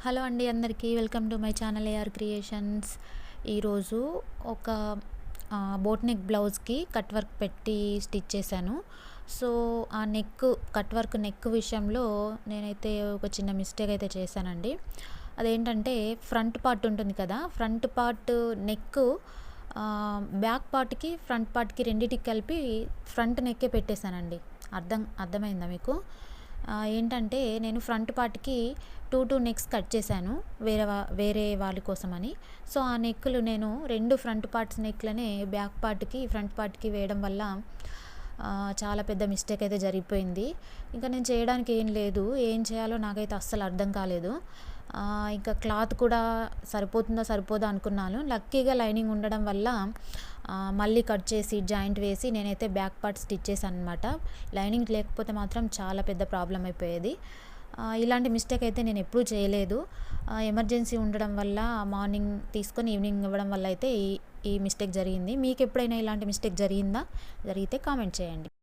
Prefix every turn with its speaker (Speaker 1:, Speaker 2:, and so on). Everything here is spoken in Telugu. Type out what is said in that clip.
Speaker 1: హలో అండి అందరికీ welcome to my channel AR creations. ఈరోజు ఒక బోట్ నెక్ బ్లౌజ్కి కట్ వర్క్ పెట్టి స్టిచ్ చేశాను. సో ఆ కట్ వర్క్ నెక్ విషయంలో నేనైతే ఒక చిన్న మిస్టేక్ అయితే చేశానండి. అదేంటంటే ఫ్రంట్ పార్ట్ ఉంటుంది కదా, ఫ్రంట్ పార్ట్ నెక్ బ్యాక్ పార్ట్కి ఫ్రంట్ పార్ట్కి రెండింటికి కలిపి ఫ్రంట్ నెక్కే పెట్టేశానండి. అర్థమైందా మీకు? ఏంటంటే నేను ఫ్రంట్ పార్ట్కి టూ నెక్స్ కట్ చేశాను వేరే వాళ్ళ కోసమని. సో ఆ నెక్కులు నేను రెండు ఫ్రంట్ పార్ట్స్ నెక్లనే బ్యాక్ పార్ట్కి ఫ్రంట్ పార్ట్కి వేయడం వల్ల చాలా పెద్ద మిస్టేక్ అయితే జరిగిపోయింది. ఇంకా నేను చేయడానికి ఏం లేదు, ఏం చేయాలో నాకైతే అస్సలు అర్థం కాలేదు. ఇంకా క్లాత్ కూడా సరిపోతుందో సరిపోదో అనుకున్నాను. లక్కీగా లైనింగ్ ఉండడం వల్ల మళ్ళీ కట్ చేసి జాయింట్ వేసి నేనైతే బ్యాక్ పార్ట్ స్టిచ్ చేశాను అనమాట. లైనింగ్ లేకపోతే మాత్రం చాలా పెద్ద ప్రాబ్లం అయిపోయేది. ఇలాంటి మిస్టేక్ అయితే నేను ఎప్పుడూ చేయలేదు. ఎమర్జెన్సీ ఉండడం వల్ల మార్నింగ్ తీసుకొని ఈవినింగ్ ఇవ్వడం వల్ల అయితే ఈ మిస్టేక్ జరిగింది. మీకు ఎప్పుడైనా ఇలాంటి మిస్టేక్ జరిగితే కామెంట్ చేయండి.